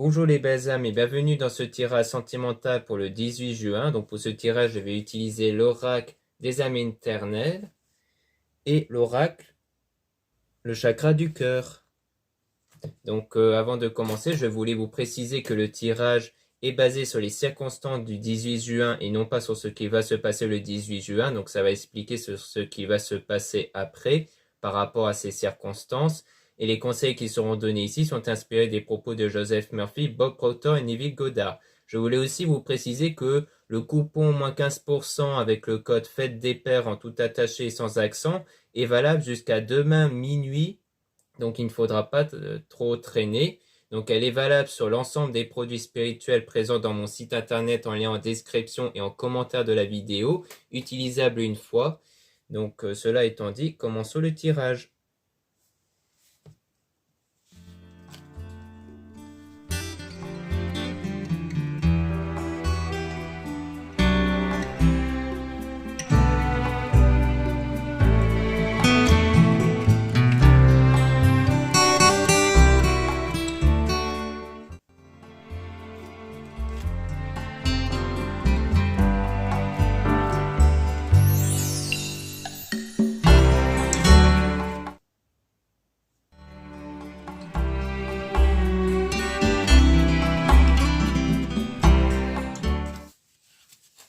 Bonjour les belles âmes et bienvenue dans ce tirage sentimental pour le 18 juin. Donc pour ce tirage, je vais utiliser l'oracle des âmes éternelles et l'oracle, le chakra du cœur. Donc avant de commencer, je voulais vous préciser que le tirage est basé sur les circonstances du 18 juin et non pas sur ce qui va se passer le 18 juin. Donc ça va expliquer sur ce qui va se passer après par rapport à ces circonstances. Et les conseils qui seront donnés ici sont inspirés des propos de Joseph Murphy, Bob Proctor et Neville Goddard. Je voulais aussi vous préciser que le coupon moins 15% avec le code Fête des Pères en tout attaché et sans accent est valable jusqu'à demain minuit. Donc il ne faudra pas trop traîner. Donc elle est valable sur l'ensemble des produits spirituels présents dans mon site internet en lien en description et en commentaire de la vidéo, utilisable une fois. Donc cela étant dit, commençons le tirage.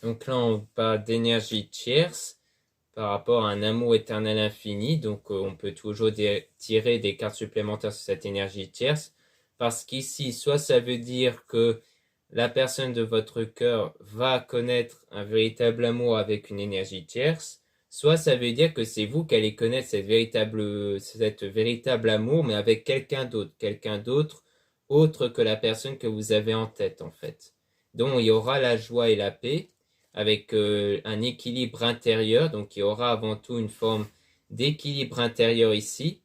Donc là, on parle d'énergie tierce par rapport à un amour éternel infini. Donc on peut toujours tirer des cartes supplémentaires sur cette énergie tierce. Parce qu'ici, soit ça veut dire que la personne de votre cœur va connaître un véritable amour avec une énergie tierce, soit ça veut dire que c'est vous qui allez connaître cette véritable amour, mais avec quelqu'un d'autre autre que la personne que vous avez en tête en fait. Donc il y aura la joie et la paix avec un équilibre intérieur, donc il y aura avant tout une forme d'équilibre intérieur ici,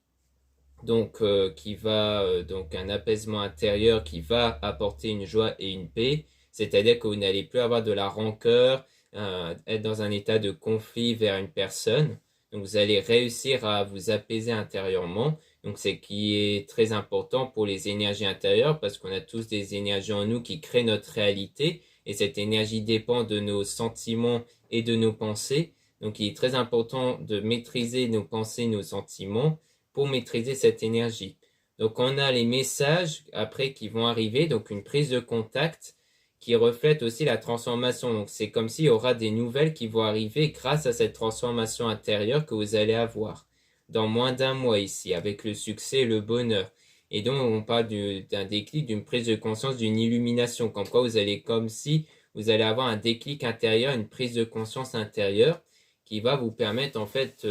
donc donc un apaisement intérieur qui va apporter une joie et une paix, c'est-à-dire que vous n'allez plus avoir de la rancœur, être dans un état de conflit vers une personne, donc vous allez réussir à vous apaiser intérieurement, donc c'est qui est très important pour les énergies intérieures parce qu'on a tous des énergies en nous qui créent notre réalité et cette énergie dépend de nos sentiments et de nos pensées, donc il est très important de maîtriser nos pensées, nos sentiments pour maîtriser cette énergie. Donc on a les messages après qui vont arriver, donc une prise de contact qui reflète aussi la transformation. Donc c'est comme s'il y aura des nouvelles qui vont arriver grâce à cette transformation intérieure que vous allez avoir dans moins d'un mois ici, avec le succès et le bonheur. Et donc on parle d'un déclic, d'une prise de conscience, d'une illumination, comme quoi vous allez comme si vous allez avoir un déclic intérieur, une prise de conscience intérieure qui va vous permettre en fait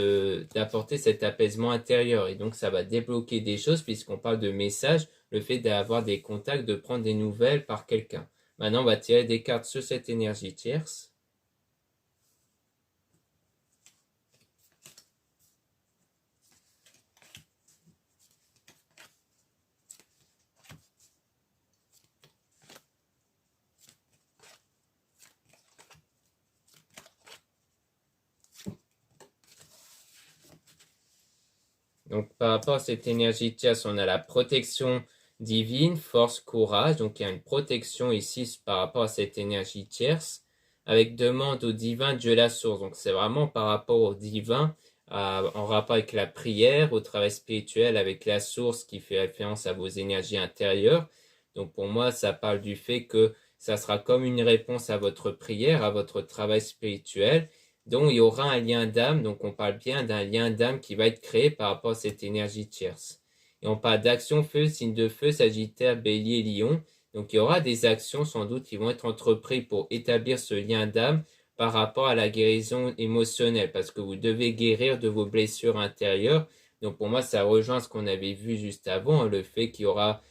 d'apporter cet apaisement intérieur. Et donc ça va débloquer des choses puisqu'on parle de messages, le fait d'avoir des contacts, de prendre des nouvelles par quelqu'un. Maintenant, on va tirer des cartes sur cette énergie tierce. Donc, par rapport à cette énergie tierce, on a la protection divine, force, courage. Donc, il y a une protection ici par rapport à cette énergie tierce, avec demande au divin, Dieu la source. Donc, c'est vraiment par rapport au divin, en rapport avec la prière, au travail spirituel, avec la source qui fait référence à vos énergies intérieures. Donc, pour moi, ça parle du fait que ça sera comme une réponse à votre prière, à votre travail spirituel. Donc, il y aura un lien d'âme. Donc, on parle bien d'un lien d'âme qui va être créé par rapport à cette énergie tierce. Et on parle d'action feu, signe de feu, Sagittaire, Bélier, Lion. Donc, il y aura des actions sans doute qui vont être entreprises pour établir ce lien d'âme par rapport à la guérison émotionnelle parce que vous devez guérir de vos blessures intérieures. Donc, pour moi, ça rejoint ce qu'on avait vu juste avant, le fait qu'il y aura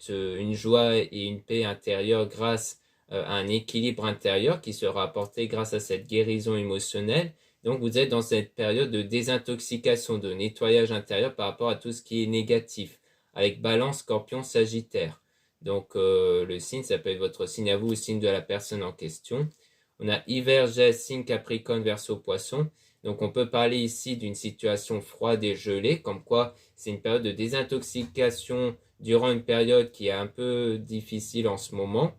une joie et une paix intérieure grâce un équilibre intérieur qui sera apporté grâce à cette guérison émotionnelle. Donc vous êtes dans cette période de désintoxication, de nettoyage intérieur par rapport à tout ce qui est négatif, avec Balance, Scorpion, Sagittaire. Donc le signe, ça peut être votre signe à vous ou signe de la personne en question. On a Hiver, Geste, signe Capricorne, Verseau, Poisson. Donc on peut parler ici d'une situation froide et gelée, comme quoi c'est une période de désintoxication durant une période qui est un peu difficile en ce moment.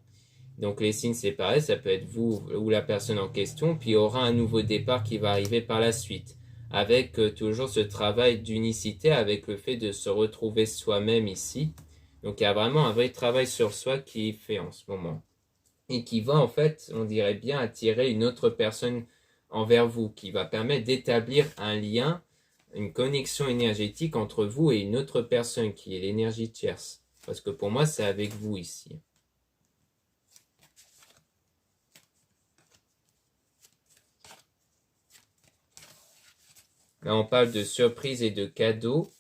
Donc les signes c'est pareil, ça peut être vous ou la personne en question, puis il y aura un nouveau départ qui va arriver par la suite, avec toujours ce travail d'unicité, avec le fait de se retrouver soi-même ici. Donc il y a vraiment un vrai travail sur soi qui est fait en ce moment, et qui va en fait, on dirait bien, attirer une autre personne envers vous, qui va permettre d'établir un lien, une connexion énergétique entre vous et une autre personne qui est l'énergie tierce. Parce que pour moi c'est avec vous ici. Là, on parle de surprise et de cadeaux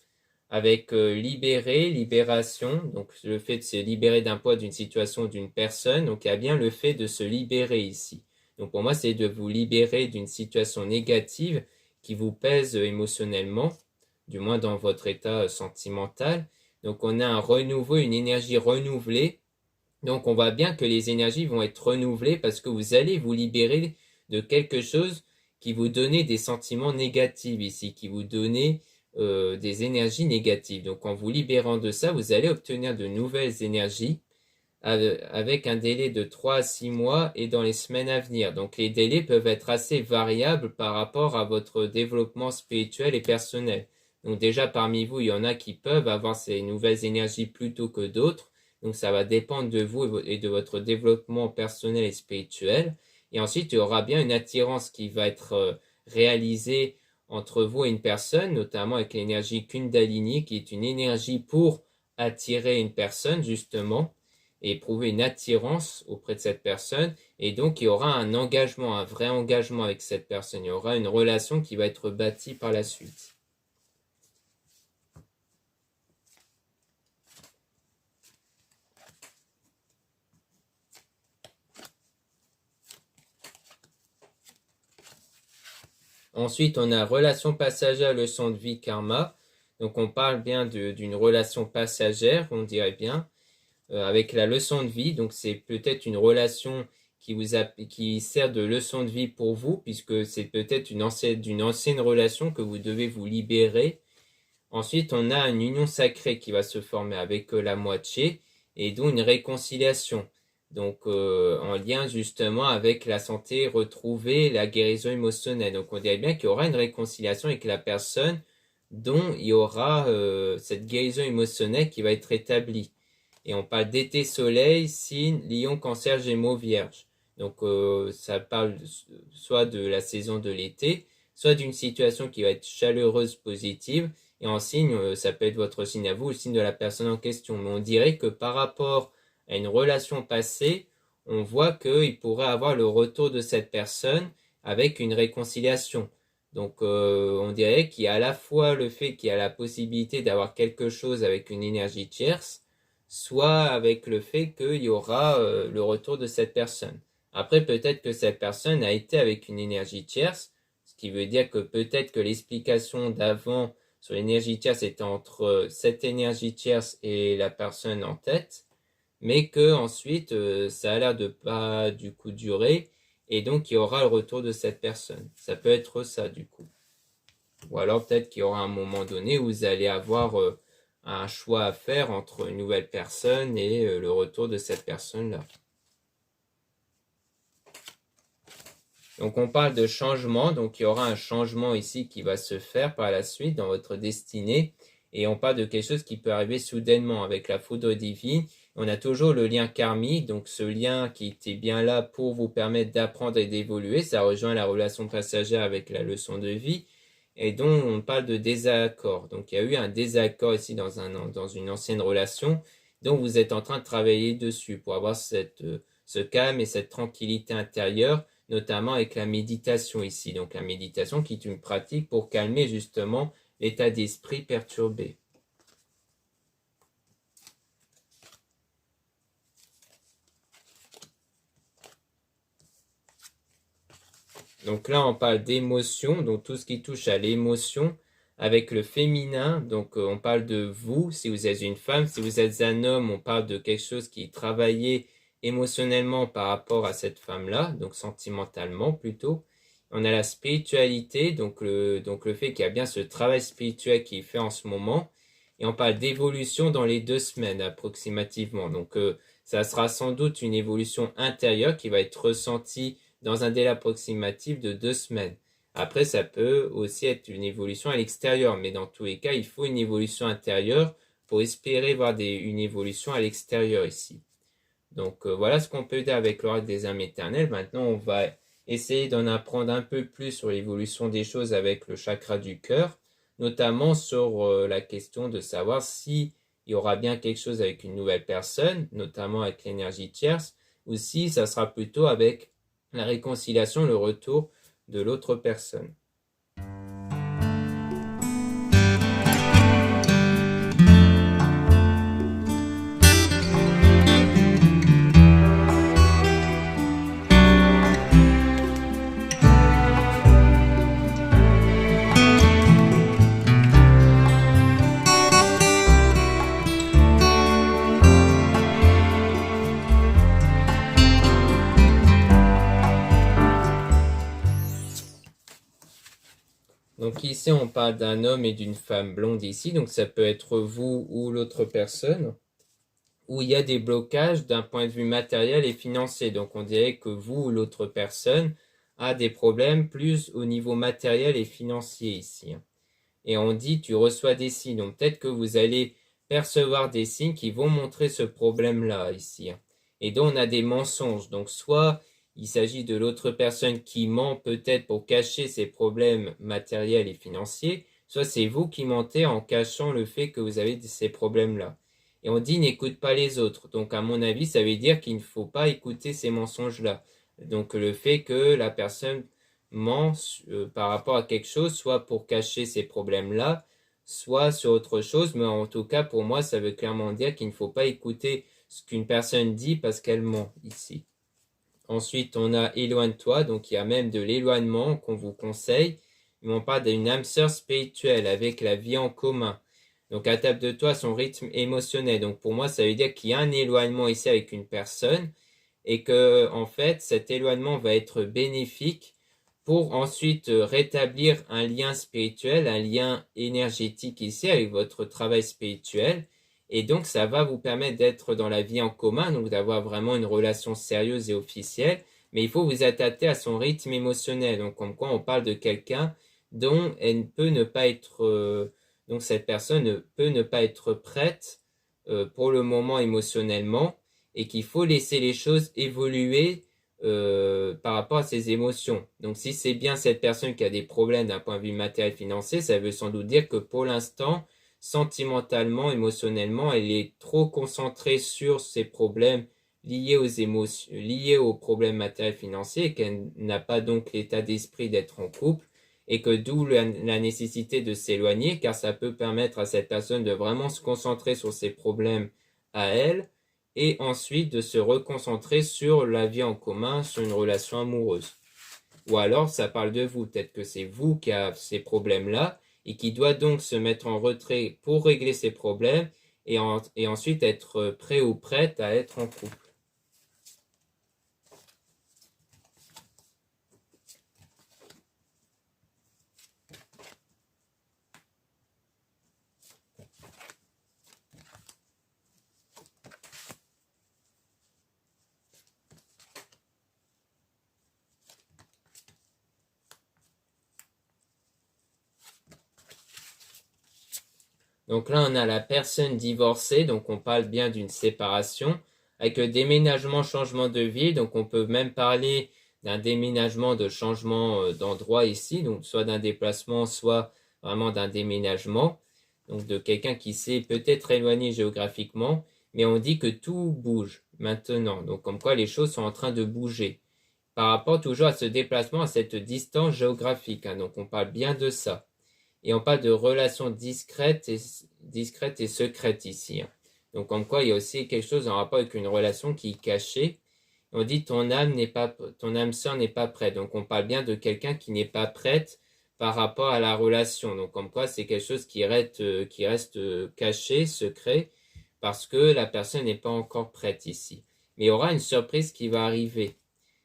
avec libérer, libération, donc le fait de se libérer d'un poids, d'une situation, d'une personne. Donc, il y a bien le fait de se libérer ici. Donc, pour moi, c'est de vous libérer d'une situation négative qui vous pèse émotionnellement, du moins dans votre état sentimental. Donc, on a un renouveau, une énergie renouvelée. Donc, on voit bien que les énergies vont être renouvelées parce que vous allez vous libérer de quelque chose qui vous donnait des sentiments négatifs ici, qui vous donnait des énergies négatives. Donc, en vous libérant de ça, vous allez obtenir de nouvelles énergies avec un délai de 3 à 6 mois et dans les semaines à venir. Donc, les délais peuvent être assez variables par rapport à votre développement spirituel et personnel. Donc, déjà, parmi vous, il y en a qui peuvent avoir ces nouvelles énergies plus tôt que d'autres. Donc, ça va dépendre de vous et de votre développement personnel et spirituel. Et ensuite, il y aura bien une attirance qui va être réalisée entre vous et une personne, notamment avec l'énergie Kundalini, qui est une énergie pour attirer une personne, justement, et éprouver une attirance auprès de cette personne. Et donc, il y aura un engagement, un vrai engagement avec cette personne. Il y aura une relation qui va être bâtie par la suite. Ensuite, on a relation passagère, leçon de vie, karma. Donc, on parle bien d'une relation passagère, on dirait bien, avec la leçon de vie. Donc, c'est peut-être une relation qui sert de leçon de vie pour vous, puisque c'est peut-être d'une ancienne relation que vous devez vous libérer. Ensuite, on a une union sacrée qui va se former avec la moitié, et donc une réconciliation. Donc, en lien justement avec la santé retrouvée, la guérison émotionnelle. Donc, on dirait bien qu'il y aura une réconciliation avec la personne dont il y aura cette guérison émotionnelle qui va être établie. Et on parle d'été, soleil, signe, lion, cancer, gémeaux, vierge. Donc, ça parle soit de la saison de l'été, soit d'une situation qui va être chaleureuse, positive. Et en signe, ça peut être votre signe à vous, le signe de la personne en question. Mais on dirait que par rapport à une relation passée, on voit qu'il pourrait avoir le retour de cette personne avec une réconciliation. Donc, on dirait qu'il y a à la fois le fait qu'il y a la possibilité d'avoir quelque chose avec une énergie tierce, soit avec le fait qu'il y aura le retour de cette personne. Après, peut-être que cette personne a été avec une énergie tierce, ce qui veut dire que peut-être que l'explication d'avant sur l'énergie tierce était entre cette énergie tierce et la personne en tête, mais que ensuite ça a l'air de pas du coup durer, et donc il y aura le retour de cette personne. Ça peut être ça du coup. Ou alors peut-être qu'il y aura un moment donné où vous allez avoir un choix à faire entre une nouvelle personne et le retour de cette personne-là. Donc on parle de changement, donc il y aura un changement ici qui va se faire par la suite dans votre destinée, et on parle de quelque chose qui peut arriver soudainement avec la foudre divine. On a toujours le lien karmique, donc ce lien qui était bien là pour vous permettre d'apprendre et d'évoluer, ça rejoint la relation passagère avec la leçon de vie, et donc on parle de désaccord. Donc il y a eu un désaccord ici dans une ancienne relation, donc vous êtes en train de travailler dessus pour avoir ce calme et cette tranquillité intérieure, notamment avec la méditation ici. Donc la méditation qui est une pratique pour calmer justement l'état d'esprit perturbé. Donc là, on parle d'émotion, donc tout ce qui touche à l'émotion avec le féminin. Donc on parle de vous, si vous êtes une femme. Si vous êtes un homme, on parle de quelque chose qui est travaillé émotionnellement par rapport à cette femme-là, donc sentimentalement plutôt. On a la spiritualité, donc le fait qu'il y a bien ce travail spirituel qui est fait en ce moment. Et on parle d'évolution dans les 2 semaines approximativement. Donc ça sera sans doute une évolution intérieure qui va être ressentie dans un délai approximatif de 2 semaines. Après, ça peut aussi être une évolution à l'extérieur, mais dans tous les cas, il faut une évolution intérieure pour espérer voir une évolution à l'extérieur ici. Donc voilà ce qu'on peut dire avec l'oracle des âmes éternelles. Maintenant, on va essayer d'en apprendre un peu plus sur l'évolution des choses avec le chakra du cœur, notamment sur la question de savoir si il y aura bien quelque chose avec une nouvelle personne, notamment avec l'énergie tierce, ou si ça sera plutôt avec la réconciliation, le retour de l'autre personne. Donc ici, on parle d'un homme et d'une femme blonde ici, donc ça peut être vous ou l'autre personne, où il y a des blocages d'un point de vue matériel et financier. Donc on dirait que vous ou l'autre personne a des problèmes plus au niveau matériel et financier ici. Et on dit, tu reçois des signes, donc peut-être que vous allez percevoir des signes qui vont montrer ce problème-là ici. Et donc on a des mensonges, donc soit il s'agit de l'autre personne qui ment peut-être pour cacher ses problèmes matériels et financiers, soit c'est vous qui mentez en cachant le fait que vous avez ces problèmes-là. Et on dit n'écoute pas les autres. Donc à mon avis, ça veut dire qu'il ne faut pas écouter ces mensonges-là. Donc le fait que la personne ment par rapport à quelque chose, soit pour cacher ces problèmes-là, soit sur autre chose, mais en tout cas pour moi ça veut clairement dire qu'il ne faut pas écouter ce qu'une personne dit parce qu'elle ment ici. Ensuite, on a éloigne-toi, donc il y a même de l'éloignement qu'on vous conseille. Mais on parle d'une âme sœur spirituelle avec la vie en commun. Donc, à table de toi, son rythme émotionnel. Donc, pour moi, ça veut dire qu'il y a un éloignement ici avec une personne et que, en fait, cet éloignement va être bénéfique pour ensuite rétablir un lien spirituel, un lien énergétique ici avec votre travail spirituel. Et donc, ça va vous permettre d'être dans la vie en commun, donc d'avoir vraiment une relation sérieuse et officielle. Mais il faut vous adapter à son rythme émotionnel. Donc, comme quoi on parle de quelqu'un dont elle peut ne pas être, donc cette personne peut ne pas être prête pour le moment émotionnellement, et qu'il faut laisser les choses évoluer par rapport à ses émotions. Donc, si c'est bien cette personne qui a des problèmes d'un point de vue matériel financier, ça veut sans doute dire que pour l'instant, sentimentalement, émotionnellement, elle est trop concentrée sur ses problèmes liés aux émotions, liés aux problèmes matériels financiers, et qu'elle n'a pas donc l'état d'esprit d'être en couple, et que d'où la nécessité de s'éloigner, car ça peut permettre à cette personne de vraiment se concentrer sur ses problèmes à elle, et ensuite de se reconcentrer sur la vie en commun, sur une relation amoureuse. Ou alors, ça parle de vous, peut-être que c'est vous qui avez ces problèmes-là, et qui doit donc se mettre en retrait pour régler ses problèmes et ensuite être prêt ou prête à être en couple. Donc là, on a la personne divorcée, donc on parle bien d'une séparation, avec le déménagement, changement de vie, donc on peut même parler d'un déménagement, de changement d'endroit ici, donc soit d'un déplacement, soit vraiment d'un déménagement, donc de quelqu'un qui s'est peut-être éloigné géographiquement, mais on dit que tout bouge maintenant, donc comme quoi les choses sont en train de bouger, par rapport toujours à ce déplacement, à cette distance géographique, hein, donc on parle bien de ça. Et on parle de relations discrètes et secrètes ici. Donc, comme quoi, il y a aussi quelque chose en rapport avec une relation qui est cachée. On dit ton âme sœur n'est pas prête. Donc, on parle bien de quelqu'un qui n'est pas prête par rapport à la relation. Donc, comme quoi, c'est quelque chose qui reste caché, secret, parce que la personne n'est pas encore prête ici. Mais il y aura une surprise qui va arriver.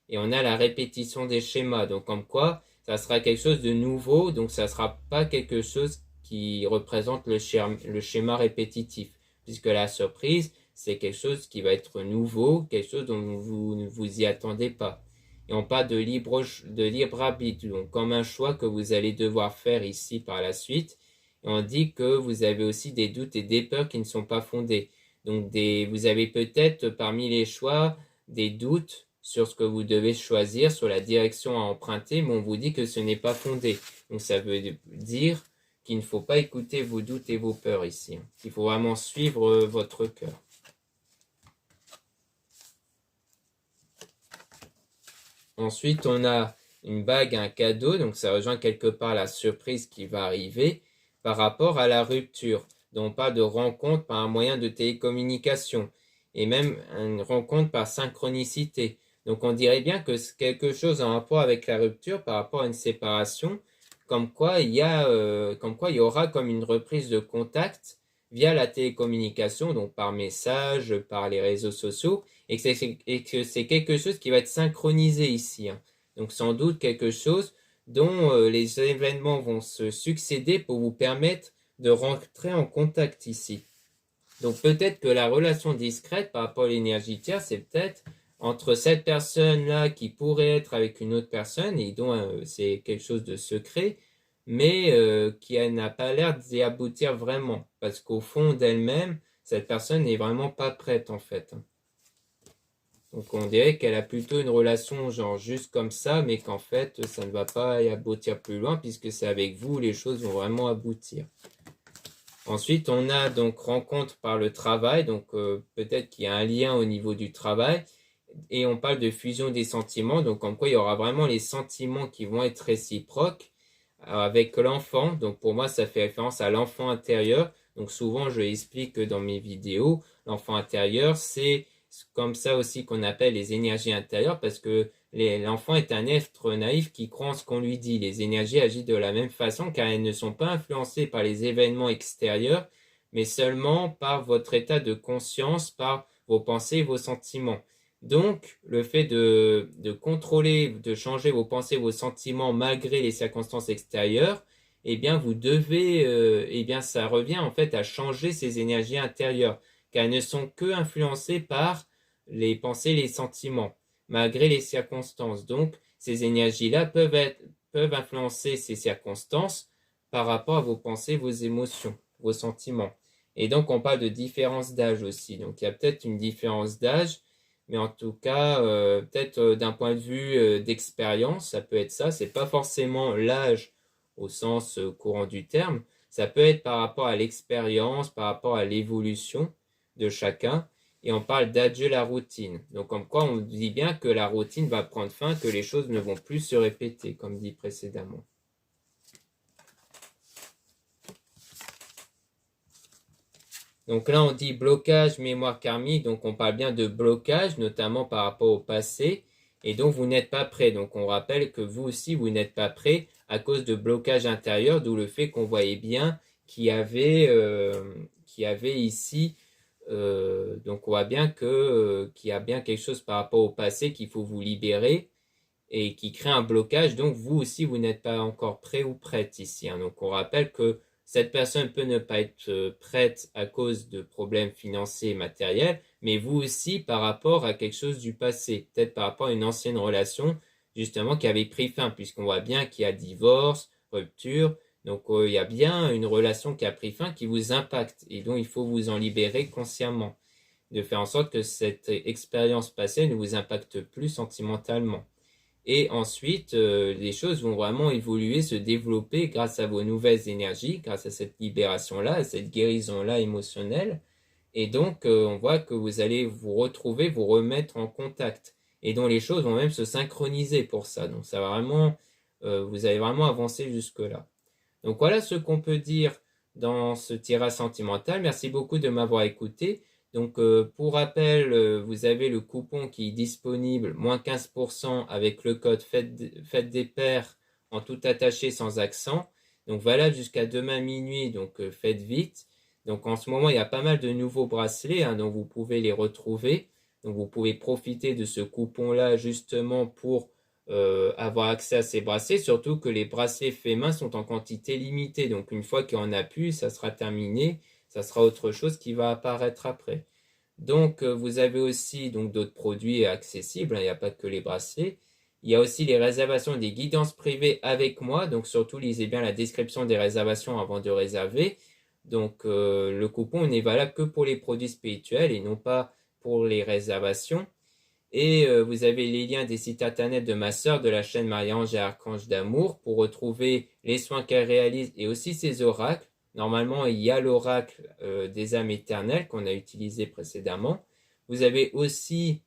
Et on a la répétition des schémas. Donc, comme quoi, ça sera quelque chose de nouveau, donc ça sera pas quelque chose qui représente le schéma répétitif, puisque la surprise, c'est quelque chose qui va être nouveau, quelque chose dont vous ne vous y attendez pas. Et on parle de libre arbitre, donc comme un choix que vous allez devoir faire ici par la suite. Et on dit que vous avez aussi des doutes et des peurs qui ne sont pas fondés. Donc vous avez peut-être parmi les choix des doutes sur ce que vous devez choisir, sur la direction à emprunter, mais on vous dit que ce n'est pas fondé. Donc ça veut dire qu'il ne faut pas écouter vos doutes et vos peurs ici. Il faut vraiment suivre votre cœur. Ensuite, on a une bague, un cadeau, donc ça rejoint quelque part la surprise qui va arriver par rapport à la rupture. Donc on parle de rencontre par un moyen de télécommunication et même une rencontre par synchronicité. Donc on dirait bien que c'est quelque chose en rapport avec la rupture par rapport à une séparation, comme quoi il y aura comme une reprise de contact via la télécommunication, donc par message, par les réseaux sociaux, et que c'est quelque chose qui va être synchronisé ici. Donc sans doute quelque chose dont les événements vont se succéder pour vous permettre de rentrer en contact ici. Donc peut-être que la relation discrète par rapport à l'énergie tierce, c'est peut-être entre cette personne-là qui pourrait être avec une autre personne et dont c'est quelque chose de secret, mais qui n'a pas l'air d'y aboutir vraiment. Parce qu'au fond d'elle-même, cette personne n'est vraiment pas prête en fait. Donc on dirait qu'elle a plutôt une relation genre juste comme ça, mais qu'en fait ça ne va pas y aboutir plus loin puisque c'est avec vous où les choses vont vraiment aboutir. Ensuite on a donc rencontre par le travail, donc peut-être qu'il y a un lien au niveau du travail. Et on parle de fusion des sentiments, donc comme quoi il y aura vraiment les sentiments qui vont être réciproques avec l'enfant. Donc pour moi ça fait référence à l'enfant intérieur. Donc souvent je explique dans mes vidéos, l'enfant intérieur c'est comme ça aussi qu'on appelle les énergies intérieures parce que l'enfant est un être naïf qui croit en ce qu'on lui dit. Les énergies agissent de la même façon car elles ne sont pas influencées par les événements extérieurs mais seulement par votre état de conscience, par vos pensées et vos sentiments. Donc, le fait de contrôler, de changer vos pensées, vos sentiments malgré les circonstances extérieures, eh bien, vous devez, eh bien, ça revient en fait à changer ces énergies intérieures, car elles ne sont que influencées par les pensées, les sentiments, malgré les circonstances. Donc, ces énergies-là peuvent influencer ces circonstances par rapport à vos pensées, vos émotions, vos sentiments. Et donc, on parle de différence d'âge aussi. Donc, il y a peut-être une différence d'âge. Mais en tout cas, peut-être d'un point de vue d'expérience, ça peut être ça. C'est pas forcément l'âge au sens courant du terme. Ça peut être par rapport à l'expérience, par rapport à l'évolution de chacun. Et on parle d'adieu la routine. Donc comme quoi on dit bien que la routine va prendre fin, que les choses ne vont plus se répéter, comme dit précédemment. Donc là, on dit blocage, mémoire karmique. Donc on parle bien de blocage, notamment par rapport au passé. Et donc vous n'êtes pas prêt. Donc on rappelle que vous aussi, vous n'êtes pas prêt à cause de blocage intérieur, d'où le fait qu'on voyait bien qu'il y avait ici. Donc on voit bien qu'il y a bien quelque chose par rapport au passé qu'il faut vous libérer et qui crée un blocage. Donc vous aussi, vous n'êtes pas encore prêt ou prête ici. Donc on rappelle que cette personne peut ne pas être prête à cause de problèmes financiers et matériels, mais vous aussi par rapport à quelque chose du passé, peut-être par rapport à une ancienne relation justement qui avait pris fin, puisqu'on voit bien qu'il y a divorce, rupture, donc il y a bien une relation qui a pris fin qui vous impacte et dont il faut vous en libérer consciemment, de faire en sorte que cette expérience passée ne vous impacte plus sentimentalement. Et ensuite, les choses vont vraiment évoluer, se développer grâce à vos nouvelles énergies, grâce à cette libération-là, à cette guérison-là émotionnelle. Et donc, on voit que vous allez vous retrouver, vous remettre en contact. Et dont les choses vont même se synchroniser pour ça. Donc, ça va vraiment, vous allez vraiment avancer jusque-là. Donc, voilà ce qu'on peut dire dans ce tirage sentimental. Merci beaucoup de m'avoir écouté. Donc, pour rappel, vous avez le coupon qui est disponible, moins 15% avec le code Fête des Pères en tout attaché sans accent. Donc, valable jusqu'à demain minuit, donc faites vite. Donc, en ce moment, il y a pas mal de nouveaux bracelets, donc vous pouvez les retrouver. Donc, vous pouvez profiter de ce coupon-là justement pour avoir accès à ces bracelets, surtout que les bracelets faits main sont en quantité limitée. Donc une fois qu'il y en a plus, ça sera terminé, ça sera autre chose qui va apparaître après. Donc vous avez aussi donc d'autres produits accessibles, hein, il n'y a pas que les bracelets. Il y a aussi les réservations des guidances privées avec moi, donc surtout lisez bien la description des réservations avant de réserver. Donc le coupon n'est valable que pour les produits spirituels et non pas pour les réservations. Et vous avez les liens des sites internet de ma sœur de la chaîne Marie-Ange et Archange d'Amour pour retrouver les soins qu'elle réalise et aussi ses oracles. Normalement, il y a l'oracle des âmes éternelles qu'on a utilisé précédemment. Vous avez aussi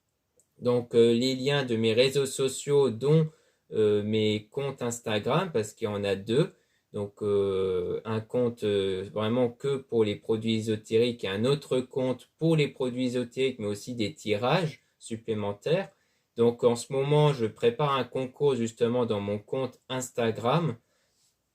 donc les liens de mes réseaux sociaux, dont mes comptes Instagram, parce qu'il y en a deux. Donc un compte vraiment que pour les produits ésotériques et un autre compte pour les produits ésotériques, mais aussi des tirages supplémentaires. Donc en ce moment, je prépare un concours justement dans mon compte Instagram.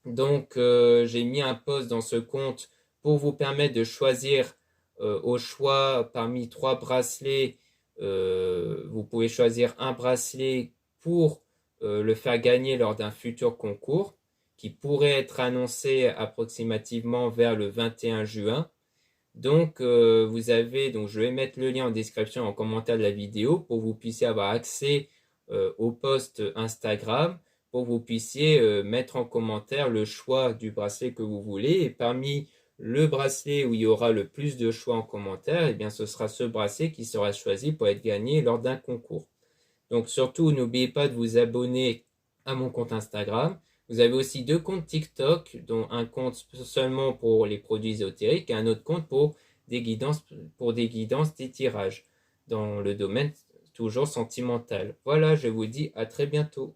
Donc j'ai mis un post dans ce compte pour vous permettre de choisir au choix parmi 3 bracelets. Vous pouvez choisir un bracelet pour le faire gagner lors d'un futur concours qui pourrait être annoncé approximativement vers le 21 juin. Donc, donc je vais mettre le lien en description et en commentaire de la vidéo pour que vous puissiez avoir accès au post Instagram, pour que vous puissiez mettre en commentaire le choix du bracelet que vous voulez. Et parmi le bracelet où il y aura le plus de choix en commentaire, eh bien, ce sera ce bracelet qui sera choisi pour être gagné lors d'un concours. Donc, surtout, n'oubliez pas de vous abonner à mon compte Instagram. Vous avez aussi 2 comptes TikTok, dont un compte seulement pour les produits ésotériques et un autre compte pour des guidances, des tirages dans le domaine toujours sentimental. Voilà, je vous dis à très bientôt.